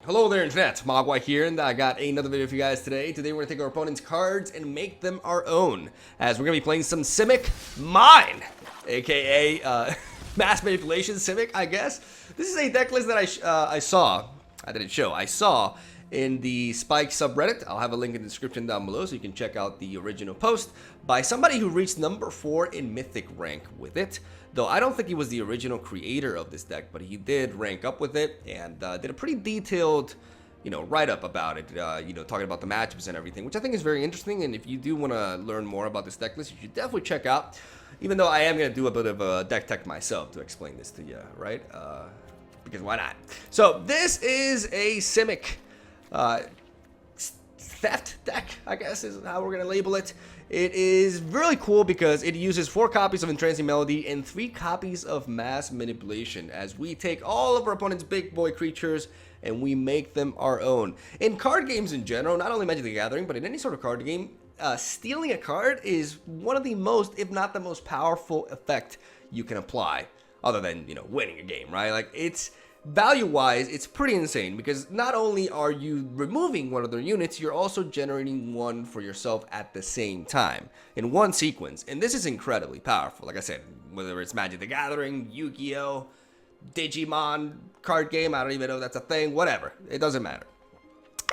Hello there, Internet. Mogwai here, and I got another video for you guys today. Today we're going to take our opponent's cards and make them our own, as we're going to be playing some Simic Mine, aka Mass Manipulation Simic, I guess. This is a deck list that I saw in the Spike subreddit. I'll have a link in the description down below so you can check out the original post by somebody who reached number 4 in Mythic rank with it. Though I don't think he was the original creator of this deck, but he did rank up with it and did a pretty detailed, write-up about it, talking about the matchups and everything, which I think is very interesting. And if you do want to learn more about this deck list, you should definitely check out, even though I am going to do a bit of a deck tech myself to explain this to you, right? Because why not? So this is a Simic theft deck, I guess is how we're going to label it. It is really cool because it uses 4 copies of Entrancing Melody and 3 copies of Mass Manipulation, as we take all of our opponent's big boy creatures and we make them our own. In card games in general, not only Magic the Gathering, but in any sort of card game, stealing a card is one of the most, if not the most powerful effect you can apply, other than, winning a game, right? Like, it's value-wise, it's pretty insane, because not only are you removing one of their units, you're also generating one for yourself at the same time, in one sequence. And this is incredibly powerful. Like I said, whether it's Magic the Gathering, Yu-Gi-Oh!, Digimon card game, I don't even know if that's a thing, whatever. It doesn't matter.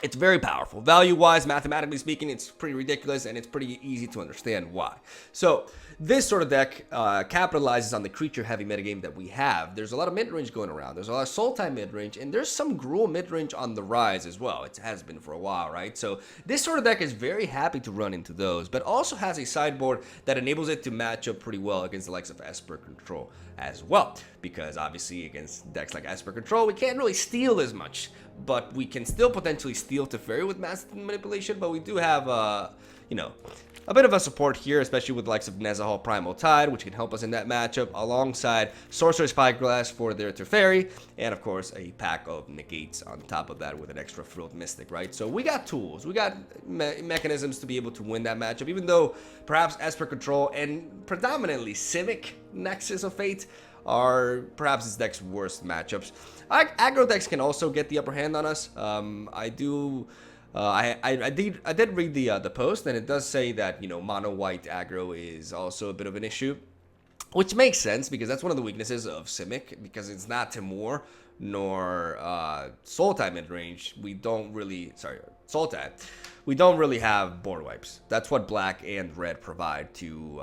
It's very powerful. Value-wise, mathematically speaking, it's pretty ridiculous, and it's pretty easy to understand why. So this sort of deck capitalizes on the creature-heavy metagame that we have. There's a lot of mid-range going around. There's a lot of Sultai mid-range, and there's some Gruul mid-range on the rise as well. It has been for a while, right? So this sort of deck is very happy to run into those, but also has a sideboard that enables it to match up pretty well against the likes of Esper Control as well. Because obviously against decks like Esper Control, we can't really steal as much, but we can still potentially steal Teferi with Mass Manipulation. But we do have, a bit of a support here, especially with the likes of Nezahal Primal Tide, which can help us in that matchup, alongside Sorcerer's Spyglass for their Teferi, and of course a pack of negates on top of that with an extra Frilled Mystic, right? So we got tools, we got mechanisms to be able to win that matchup, even though perhaps Esper Control and predominantly Simic Nexus of Fate are perhaps this deck's worst matchups. Aggro decks can also get the upper hand on us. I did read the post, and it does say that mono white aggro is also a bit of an issue, which makes sense because that's one of the weaknesses of Simic, because it's not Timur nor Sultai mid range. Sultai. We don't really have board wipes. That's what black and red provide to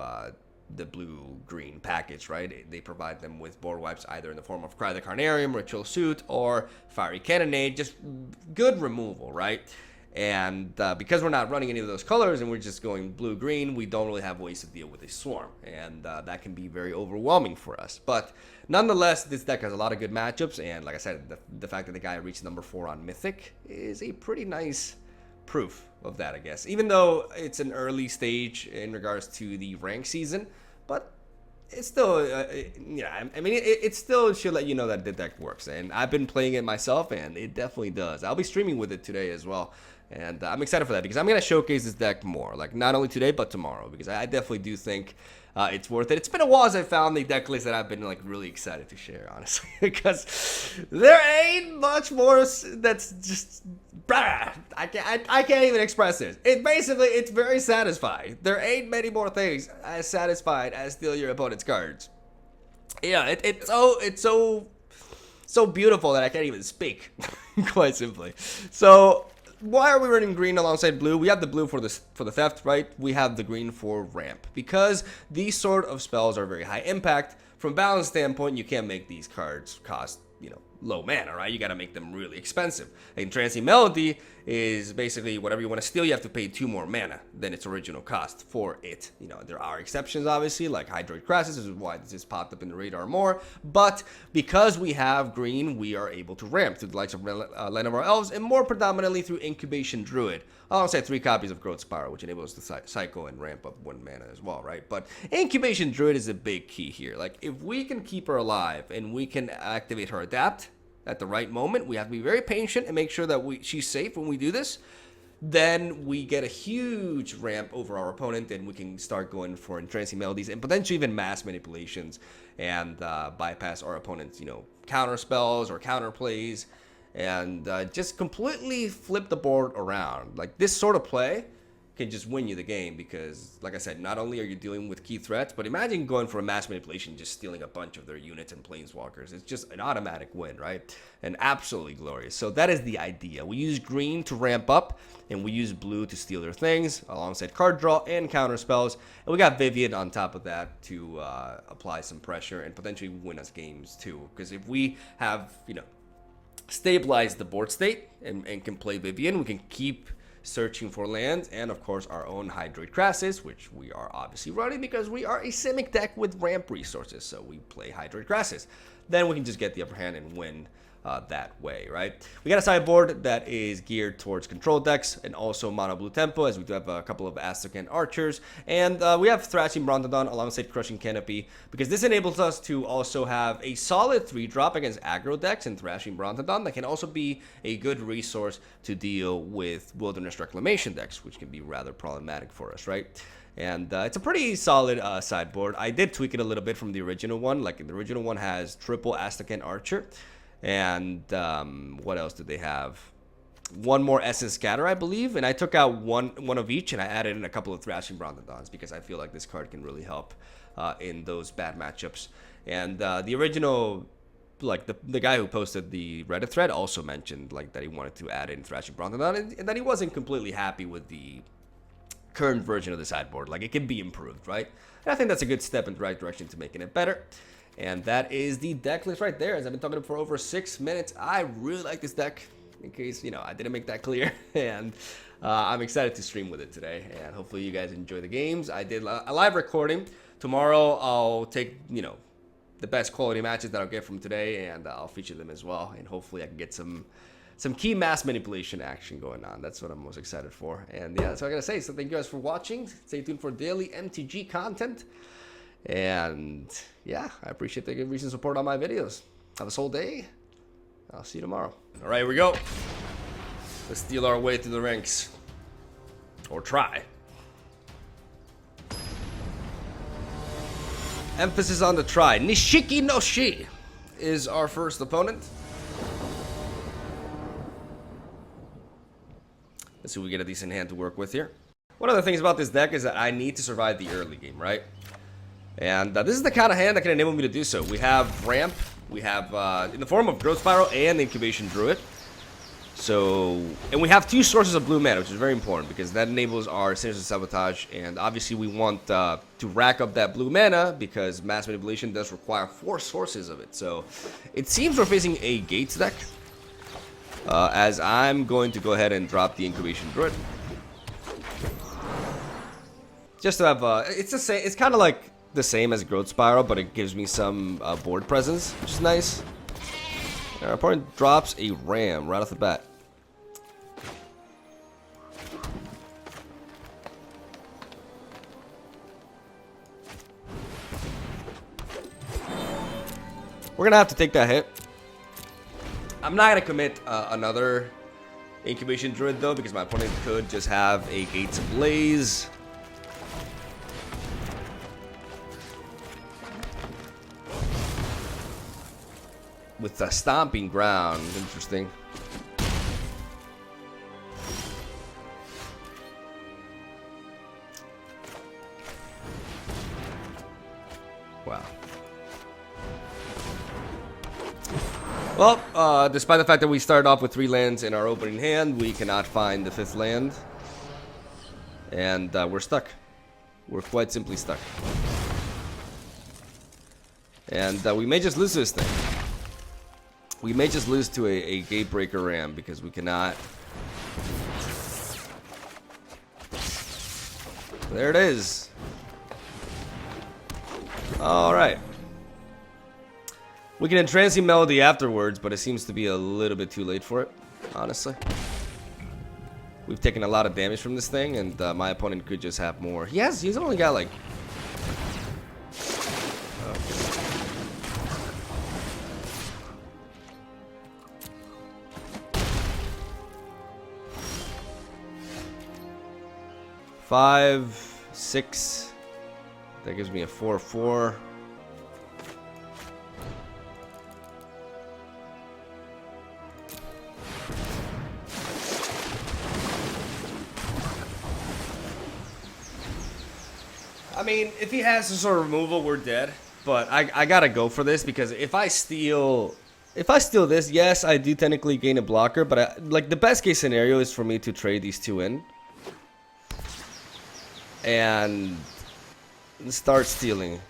the blue-green package, right? They provide them with board wipes either in the form of Cry the Carnarium, Ritual Suit, or Fiery Cannonade. Just good removal, right? And because we're not running any of those colors and we're just going blue-green, we don't really have ways to deal with a swarm. And that can be very overwhelming for us. But nonetheless, this deck has a lot of good matchups. And like I said, the fact that the guy reached number 4 on Mythic is a pretty nice proof of that, I guess. Even though it's an early stage in regards to the rank season, but it's still, it still should let you know that the deck works. And I've been playing it myself, and it definitely does. I'll be streaming with it today as well. And I'm excited for that because I'm going to showcase this deck more. Like, not only today, but tomorrow. Because I definitely do think it's worth it. It's been a while since I found the deck list that I've been, really excited to share, honestly. Because there ain't much more that's just... I can't even express this. It's very satisfying. There ain't many more things as satisfying as steal your opponent's cards. Yeah, it's so beautiful that I can't even speak, quite simply. So why are we running green alongside blue? We have the blue for the theft, right? We have the green for ramp, because these sort of spells are very high impact. From a balance standpoint, you can't make these cards cost low mana, right? You got to make them really expensive. Entrancing Melody is basically whatever you want to steal, you have to pay 2 more mana than its original cost for it. There are exceptions, obviously, like Hydroid Crassus, is why this has popped up in the radar more. But because we have green, we are able to ramp through the likes of Land of Our Elves, and more predominantly through Incubation Druid, alongside 3 copies of Growth Spiral, which enables us to cycle and ramp up 1 mana as well, right? But Incubation Druid is a big key here. Like, if we can keep her alive and we can activate her Adapt at the right moment, we have to be very patient and make sure that she's safe when we do this. Then we get a huge ramp over our opponent, and we can start going for Entrancing Melodies and potentially even Mass Manipulations and bypass our opponent's, counter spells or counter plays and just completely flip the board around. Like, this sort of play can just win you the game because, like I said, not only are you dealing with key threats, but imagine going for a mass manipulation, just stealing a bunch of their units and planeswalkers. It's just an automatic win, right? And absolutely glorious. So that is the idea. We use green to ramp up, and we use blue to steal their things, alongside card draw and counter spells. And we got Vivian on top of that to apply some pressure and potentially win us games too. Because if we have, stabilized the board state and can play Vivian, we can keep searching for lands, and of course our own Hydrate Grasses, which we are obviously running because we are a Simic deck with ramp resources, so we play Hydrate Grasses. Then we can just get the upper hand and win that way, right? We got a sideboard that is geared towards control decks and also mono blue tempo, as we do have a couple of Astrakhan Archers, and we have Thrashing Brontodon alongside Crushing Canopy, because this enables us to also have a solid 3-drop against aggro decks and Thrashing Brontodon that can also be a good resource to deal with Wilderness Reclamation decks, which can be rather problematic for us, right? And it's a pretty solid sideboard. I did tweak it a little bit from the original one. Like, the original one has triple Astrakhan Archer, and what else did they have? One more Essence Scatter, I believe, and I took out one of each, and I added in a couple of Thrashing Brontodons because I feel like this card can really help in those bad matchups. And the original, like, the guy who posted the Reddit thread also mentioned, like, that he wanted to add in Thrashing Brontodon, and that he wasn't completely happy with the current version of the sideboard. Like, it can be improved, right? And I think that's a good step in the right direction to making it better. And that is the deck list right there. As I've been talking for over 6 minutes, I really like this deck, in case, I didn't make that clear. And I'm excited to stream with it today. And hopefully you guys enjoy the games. I did a live recording. Tomorrow I'll take, the best quality matches that I'll get from today, and I'll feature them as well. And hopefully I can get some key mass manipulation action going on. That's what I'm most excited for. And yeah, that's all I gotta say. So thank you guys for watching. Stay tuned for daily MTG content. And yeah, I appreciate the good recent support on my videos. Have a soul day. I'll see you tomorrow. All right, here we go. Let's steal our way through the ranks. Or try. Emphasis on the try. Nishiki no Shi is our first opponent. Let's see if we get a decent hand to work with here. One of the things about this deck is that I need to survive the early game, right? And this is the kind of hand that can enable me to do so. We have Ramp. We have, in the form of Growth Spiral and Incubation Druid. So, and we have 2 sources of blue mana, which is very important because that enables our Sinister Sabotage. And obviously we want to rack up that blue mana because Mass Manipulation does require 4 sources of it. So, it seems we're facing a Gates deck. As I'm going to go ahead and drop the Incubation Druid. Just to have, it's the same, it's kind of like the same as Growth Spiral, but it gives me some board presence, which is nice. Our opponent drops a Ram right off the bat. We're gonna have to take that hit. I'm not gonna commit another Incubation Druid though, because my opponent could just have a Gates Ablaze. With the Stomping Ground, interesting. Wow. Well, despite the fact that we started off with 3 lands in our opening hand, we cannot find the 5th land. And we're stuck. We're quite simply stuck. And we may just lose this thing. We may just lose to a Gatebreaker Ram because we cannot. There it is. Alright. We can Entrancing Melody afterwards, but it seems to be a little bit too late for it, honestly. We've taken a lot of damage from this thing, and my opponent could just have more. He's only got like... Okay. 5, 6. That gives me a 4/4. I mean, if he has some sort of removal, we're dead. But I gotta go for this because if I steal this, yes, I do technically gain a blocker. But like the best case scenario is for me to trade these two in and start stealing.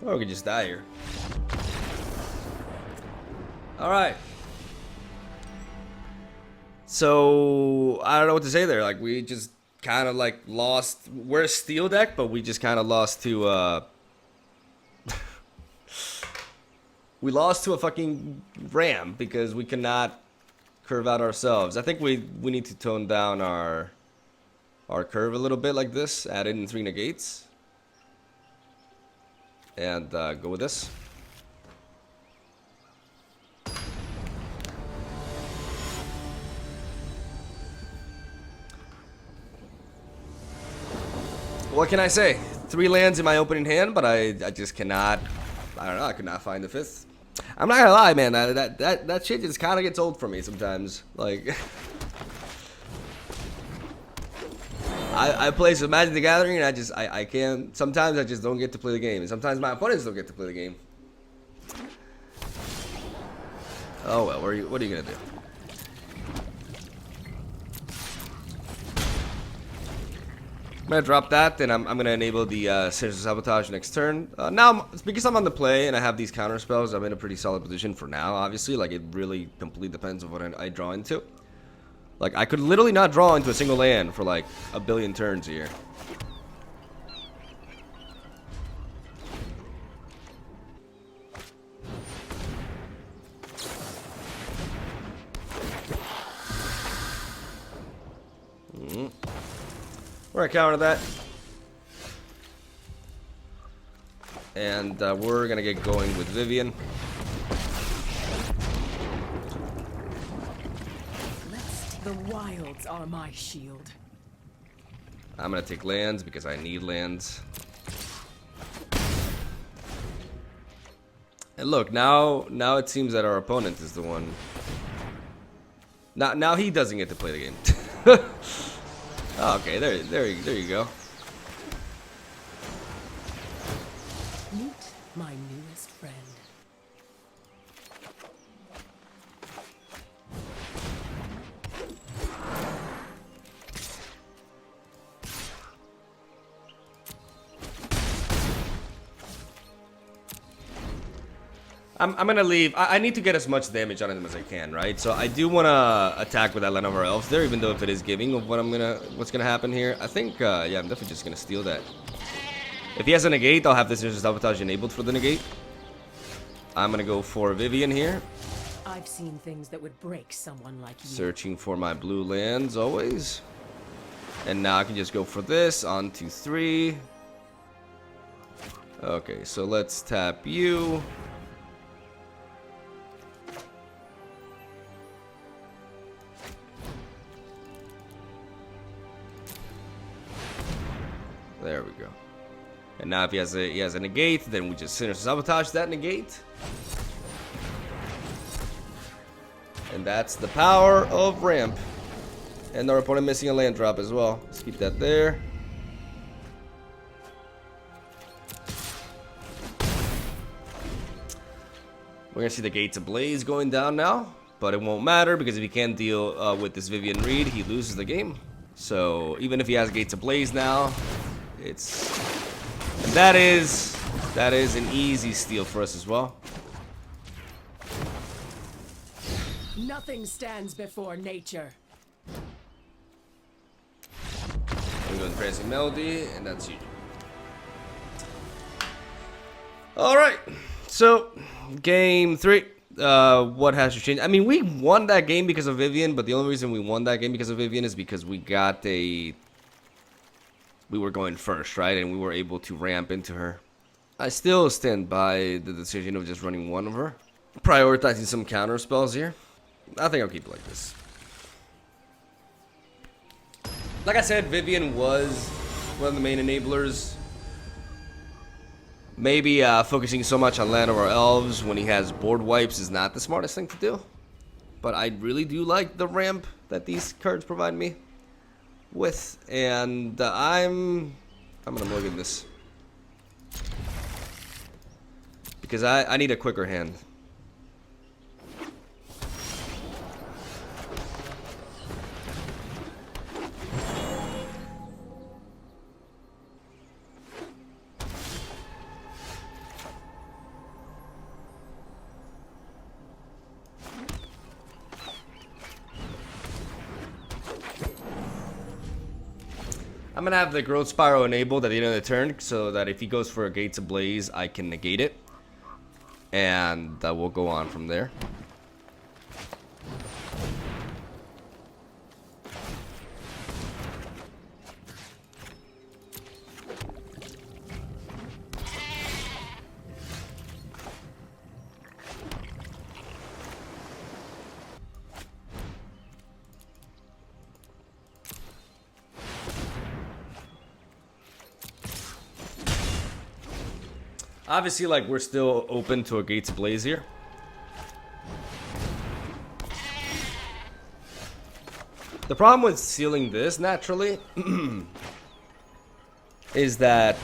Or we could just die here. Alright. So, I don't know what to say there. Like, we just kind of, like, lost. We're a steel deck, but we just kind of lost to, we lost to a fucking ram because we cannot curve out ourselves. I think we need to tone down our curve a little bit like this. Add in 3 negates. And go with this. What can I say? 3 lands in my opening hand, but I just cannot. I don't know. I could not find the 5th. I'm not gonna lie, man. That shit just kind of gets old for me sometimes. Like, I play some Magic the Gathering, and I can't. Sometimes I just don't get to play the game, and sometimes my opponents don't get to play the game. Oh well, what are you gonna do? I'm gonna drop that, then I'm gonna enable the Sinister Sabotage next turn. Now, because I'm on the play and I have these counter spells, I'm in a pretty solid position for now. Obviously, like it really completely depends on what I draw into. Like I could literally not draw into a single land for like a billion turns here. We're gonna counter that. And we're gonna get going with Vivian. The wilds are my shield. I'm gonna take lands because I need lands. And look, now it seems that our opponent is the one. Now he doesn't get to play the game. Oh, okay, there you go. Meet my newest friend. I'm gonna leave. I need to get as much damage on him as I can, right? So I do want to attack with that Land of our Elves there, even though if it is giving of what's gonna happen here. I think, yeah, I'm definitely just gonna steal that. If he has a negate, I'll have this Sinister Sabotage enabled for the negate. I'm gonna go for Vivian here. I've seen things that would break someone like you. Searching for my blue lands always. And now I can just go for this on 2/3. Okay, so let's tap you. There we go. And now if he has a negate, then we just Sinister Sabotage that negate. And that's the power of ramp. And our opponent missing a land drop as well. Let's keep that there. We're gonna see the Gates Ablaze going down now, but it won't matter because if he can't deal with this Vivian Reed, he loses the game. So even if he has Gates Ablaze now, that is an easy steal for us as well. Nothing stands before nature. We go with Prancing Melody, and that's you. Alright, so game 3. What has to change? I mean, we won that game because of Vivian, but the only reason we won that game because of Vivian is because we were going first, right? And we were able to ramp into her. I still stand by the decision of just running one of her. Prioritizing some counter spells here. I think I'll keep it like this. Like I said, Vivian was one of the main enablers. Maybe focusing so much on land over elves when he has board wipes is not the smartest thing to do. But I really do like the ramp that these cards provide me with, and I'm gonna look at this because I need a quicker hand. I'm gonna have the growth spiral enabled at the end of the turn so that if he goes for a Gates Ablaze, I can negate it. And we'll go on from there. Obviously, like, we're still open to a Gates Ablaze here. The problem with sealing this, naturally, is that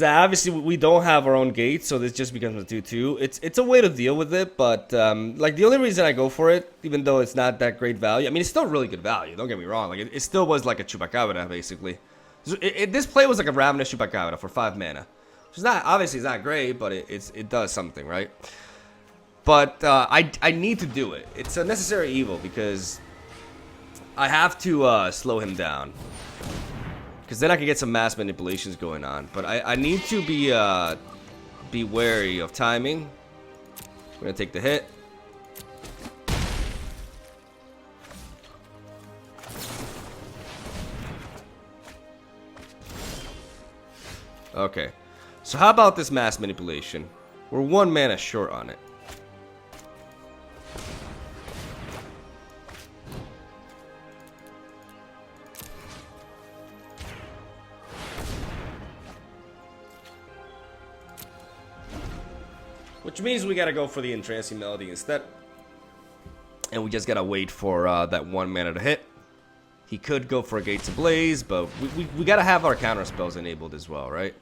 obviously we don't have our own gates, so this just becomes a 2-2. It's a way to deal with it, but like the only reason I go for it, even though it's not that great value, I mean it's still really good value. Don't get me wrong, like it still was like a Chupacabra basically. This play was like a Ravnica Chupacabra for 5 mana, which is not obviously it's not great, but it does something, right? But I need to do it. It's a necessary evil because I have to slow him down. Because then I can get some mass manipulations going on. But I need to be wary of timing. I'm going to take the hit. Okay. So how about this mass manipulation? We're 1 mana short on it. Which means we gotta go for the Entrancing Melody instead. And we just gotta wait for that 1 mana to hit. He could go for a Gates Ablaze, but we gotta have our counter spells enabled as well, right?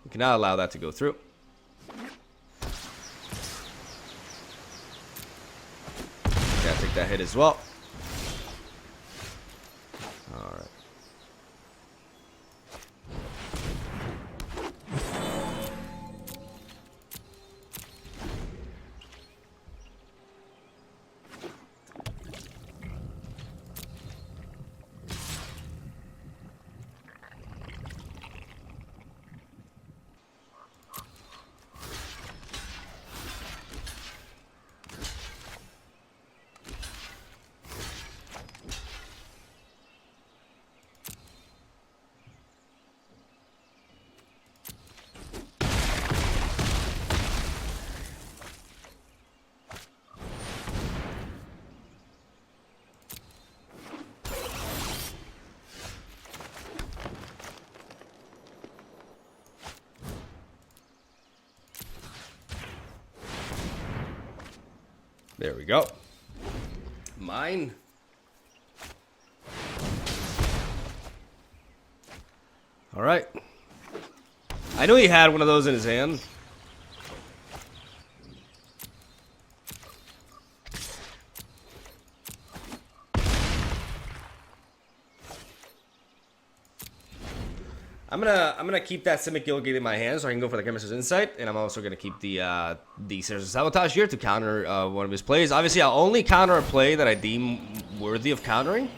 We cannot allow that to go through. Gotta take that hit as well. Alright. There we go. Mine. All right. I knew he had one of those in his hand. I'm gonna keep that Simic Gilgate in my hand so I can go for the Chemist's Insight, and I'm also gonna keep the Sears of Sabotage here to counter one of his plays. Obviously, I'll only counter a play that I deem worthy of countering.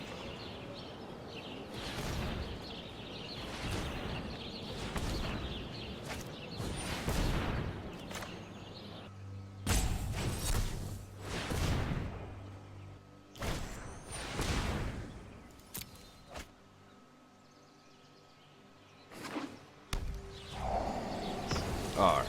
Alright.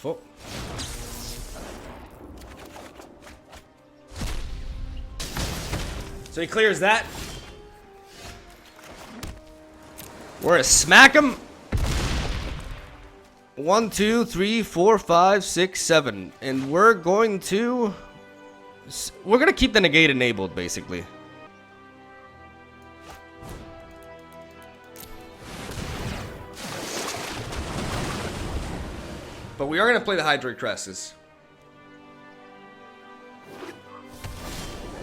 Beautiful. So he clears that. We're gonna smack him. 1, 2, 3, 4, 5, 6, 7. And we're gonna keep the negate enabled, basically. But we are gonna play the Hydrate Cresses.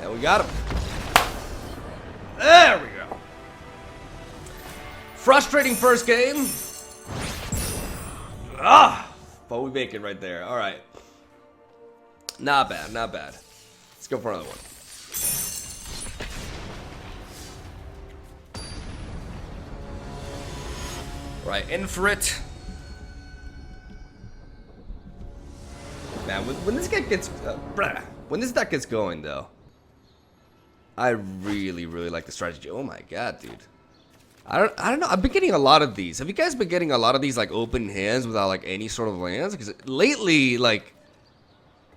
And we got him. There we go. Frustrating first game. But we make it right there. All right. Not bad, not bad. Let's go for another one. Right, in for it. Man, when this guy gets, when this deck gets going, though, I really like the strategy. Oh my god, dude. I don't know. I've been getting a lot of these. Have you guys been getting a lot of these like open hands without like any sort of lands? Because lately, like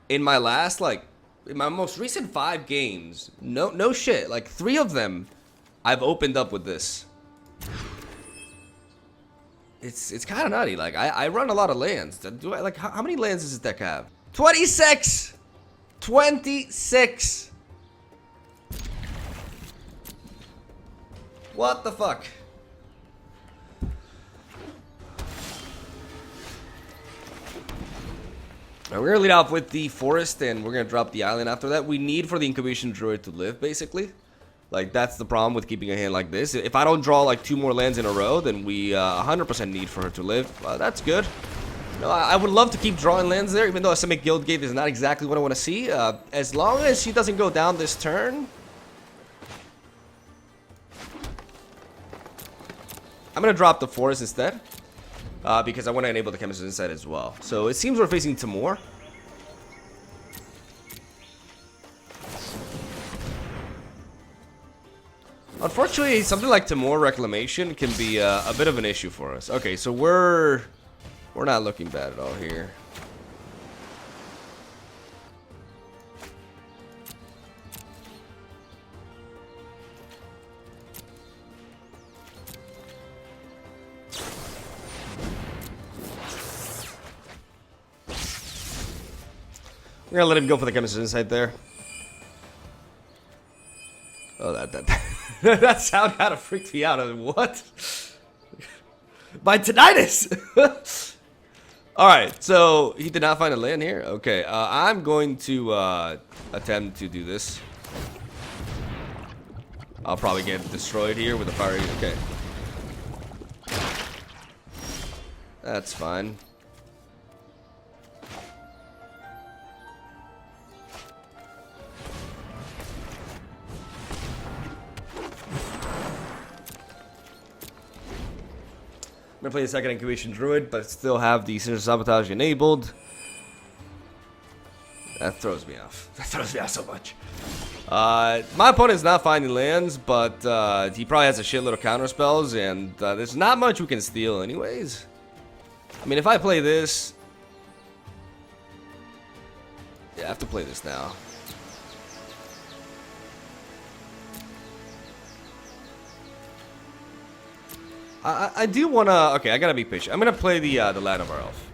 in my most recent 5 games, no shit, like 3 of them, I've opened up with this. It's kind of nutty. Like I run a lot of lands. How many lands does this deck have? 26. 26. What the fuck? Now we're gonna lead off with the forest, and we're gonna drop the island after that. We need for the incubation druid to live, basically. Like, that's the problem with keeping a hand like this. If I don't draw like 2 more lands in a row, then we 100% need for her to live. That's good. No, I would love to keep drawing lands there, even though a Simic Guild Gate is not exactly what I want to see. As long as she doesn't go down this turn, I'm going to drop the forest instead, because I want to enable the chemistry inside as well. So it seems we're facing Timur. Unfortunately, something like Timur Reclamation can be a bit of an issue for us. Okay, so we're not looking bad at all here. We're gonna let him go for the chemistry insight there. Oh, that sound kind of freaked me out. What? My tinnitus! Alright, so he did not find a land here? Okay, I'm going to attempt to do this. I'll probably get destroyed here with a fiery. Okay. That's fine. I'm gonna play the second Incubation Druid, but still have the Sinister Sabotage enabled. That throws me off. That throws me off so much. My opponent's not finding lands, but he probably has a shitload of counter spells, and there's not much we can steal anyways. I mean, if I play this... Yeah, I have to play this now. I do want to... Okay, I gotta be patient. I'm gonna play the Land of our Elf.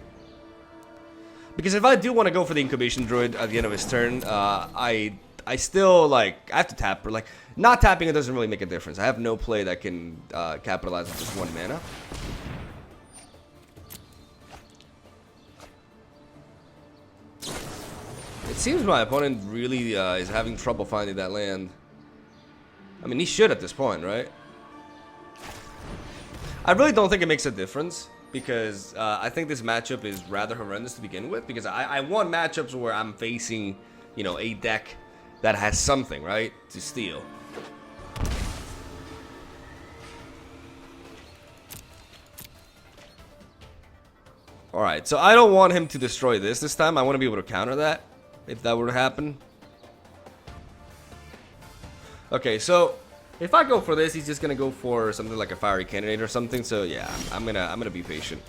Because if I do want to go for the Incubation Druid at the end of his turn, I still, like... I have to tap. Like, not tapping it doesn't really make a difference. I have no play that can capitalize with just 1 mana. It seems my opponent really is having trouble finding that land. I mean, he should at this point, right? I really don't think it makes a difference, because I think this matchup is rather horrendous to begin with, because I want matchups where I'm facing, you know, a deck that has something, right, to steal. Alright, so I don't want him to destroy this time. I want to be able to counter that, if that were to happen. Okay, so... if I go for this, he's just gonna go for something like a fiery candidate or something. So yeah, I'm gonna be patient.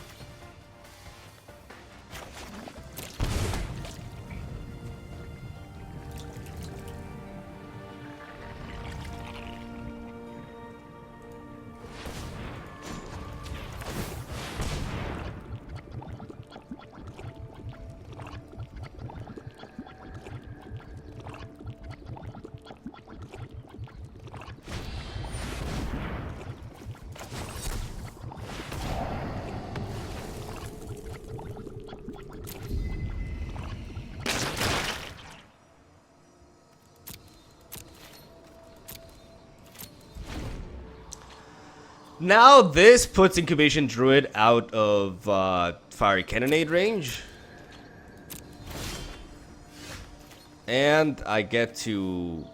Now this puts Incubation Druid out of Fiery Cannonade range. And I get to...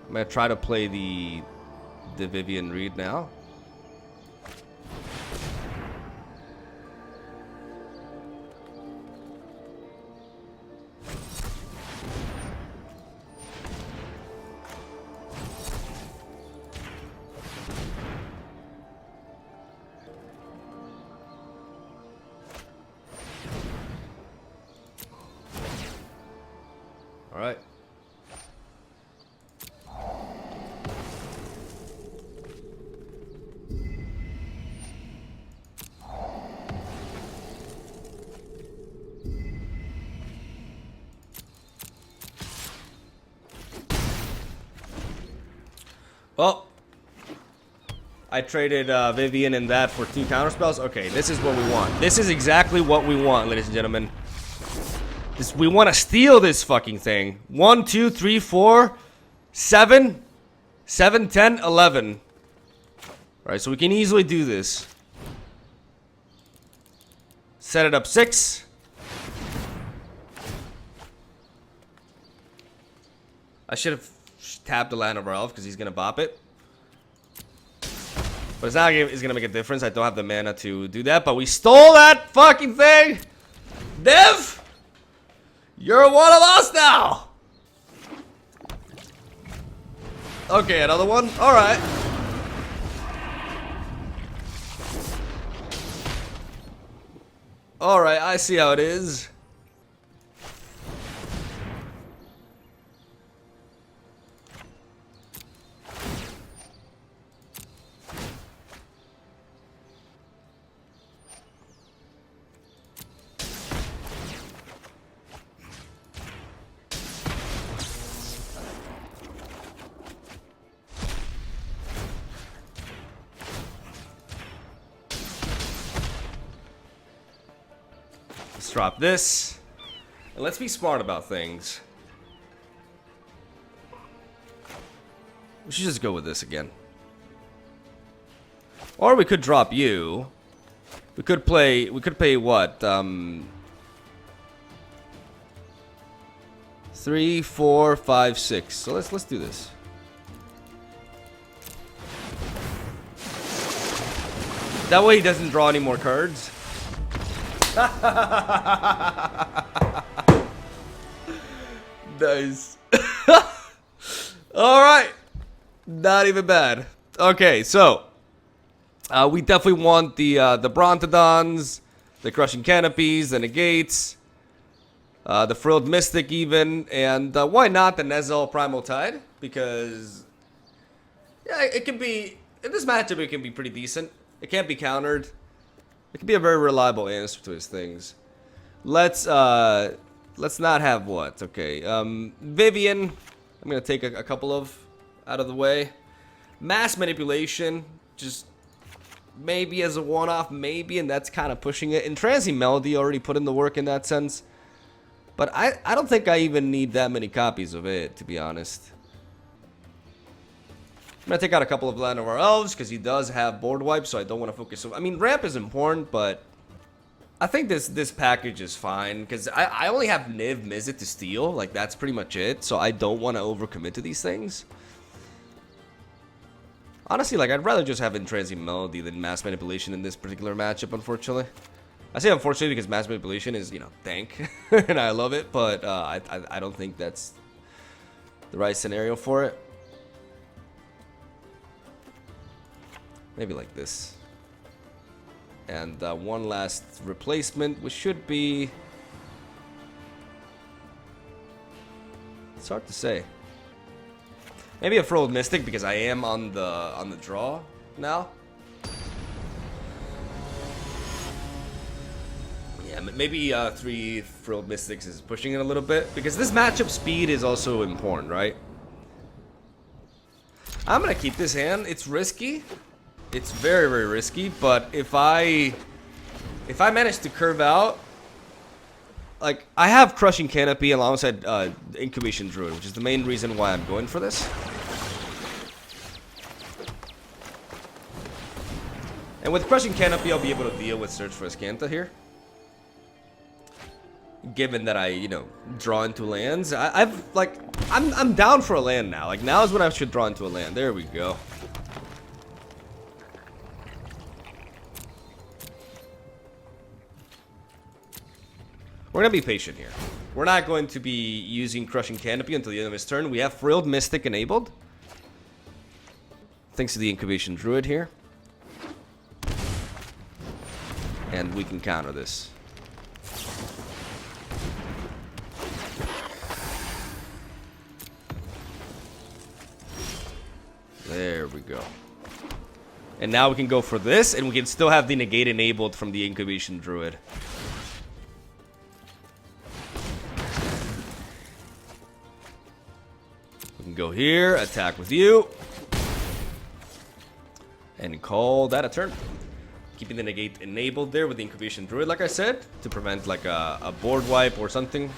I'm going to try to play the Vivian Reed now. All right. Well, I traded Vivian and that for 2 counterspells. Okay, this is what we want. This is exactly what we want, ladies and gentlemen. We want to steal this fucking thing. 1, 2, 3, 4, 7, 7, 10, 11. Alright, so we can easily do this. Set it up 6. I should have tapped the Land of our Elf because he's going to bop it. But it's not going to make a difference. I don't have the mana to do that. But we stole that fucking thing. Dev! You're one of us now! Okay, another one? Alright. Alright, I see how it is. Let's drop this. And let's be smart about things. We should just go with this again. Or we could drop you. We could play what? 3, 4, 5, 6. So let's do this. That way he doesn't draw any more cards. Nice. Alright. Not even bad. Okay, so we definitely want the Brontodons, the Crushing Canopies, the Negates, the Frilled Mystic even, and why not the Nezel Primal Tide? Because yeah, it can be in this matchup it can be pretty decent. It can't be countered. It can be a very reliable answer to his things. Let's not have what? Okay. Vivian. I'm gonna take a couple of out of the way. Mass Manipulation, just maybe as a one-off, maybe, and that's kind of pushing it. And Transient Melody already put in the work in that sense. But I don't think I even need that many copies of it, to be honest. I'm going to take out a couple of Land of our Elves because he does have board wipe, so I don't want to focus. So, I mean, ramp is important, but I think this package is fine because I only have Niv Mizzet to steal. Like, that's pretty much it, so I don't want to overcommit to these things. Honestly, like, I'd rather just have Transient Melody than Mass Manipulation in this particular matchup, unfortunately. I say unfortunately because Mass Manipulation is, you know, dank, and I love it, but I don't think that's the right scenario for it. Maybe like this. And one last replacement, which should be... It's hard to say. Maybe a Frilled Mystic because I am on the draw now. Yeah, maybe 3 Frilled Mystics is pushing it a little bit because this matchup speed is also important, right? I'm gonna keep this hand. It's risky. It's very, very risky, but if I manage to curve out, like, I have Crushing Canopy alongside Incubation Druid, which is the main reason why I'm going for this. And with Crushing Canopy, I'll be able to deal with Search for Escanta here. Given that I, you know, draw into lands, I'm down for a land now. Like, now is when I should draw into a land. There we go. We're gonna be patient here. We're not going to be using Crushing Canopy until the end of his turn. We have Frilled Mystic enabled. Thanks to the Incubation Druid here. And we can counter this. There we go. And now we can go for this, and we can still have the negate enabled from the Incubation Druid. We can go here, attack with you, and call that a turn. Keeping the negate enabled there with the Incubation Druid, like I said, to prevent like a board wipe or something.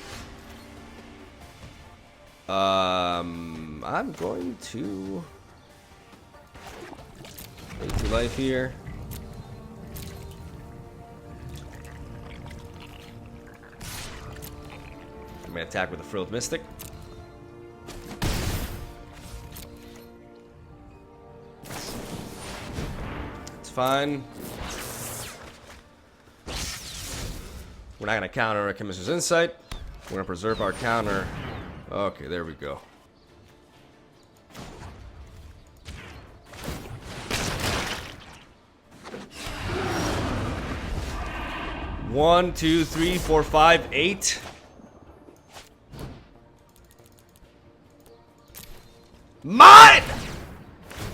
I'm going to play 2 life here. I'm gonna attack with the Frilled Mystic. It's fine. We're not gonna counter a Chemist's Insight. We're gonna preserve our counter. Okay, there we go. One, two, three, four, five, 8. Mine!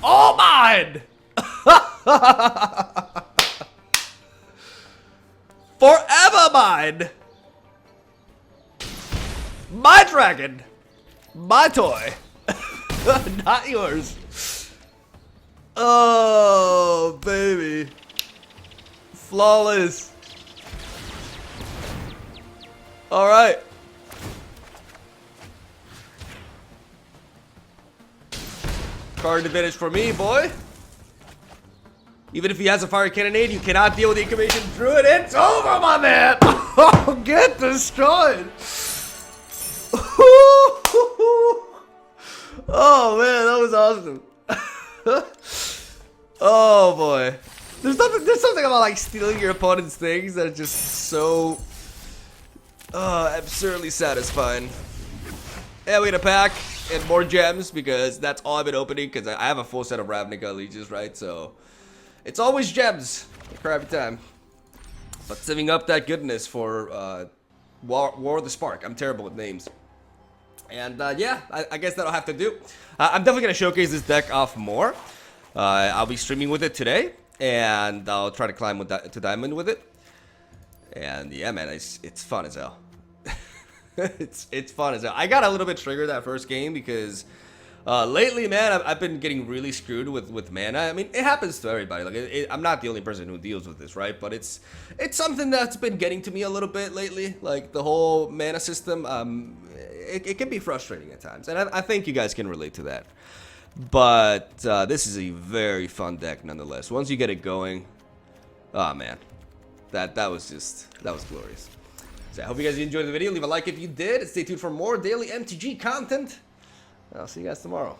All mine! Forever mine! My dragon! My toy! Not yours. Oh, baby. Flawless. Alright. Card advantage for me, boy. Even if he has a fire cannonade, you cannot deal with the Incubation Druid. It's over, my man! Oh, get destroyed! Oh, man, that was awesome. Oh, boy. There's something about, like, stealing your opponent's things that are just so absurdly satisfying. And we get a pack and more gems because that's all I've been opening because I have a full set of Ravnica leeches, right? So it's always gems for every time. But saving up that goodness for War of the Spark. I'm terrible with names. And yeah, I guess that'll have to do. I'm definitely going to showcase this deck off more. I'll be streaming with it today. And I'll try to climb to Diamond with it. And yeah, man, it's fun as hell. it's fun as hell. I got a little bit triggered that first game because lately, man, I've been getting really screwed with mana. I mean, it happens to everybody. Like, I'm not the only person who deals with this, right? But it's something that's been getting to me a little bit lately. Like the whole mana system, it can be frustrating at times, and I think you guys can relate to that. But this is a very fun deck nonetheless. Once you get it going, oh man, that was glorious. So I hope you guys enjoyed the video. Leave a like if you did. Stay tuned for more daily MTG content. I'll see you guys tomorrow.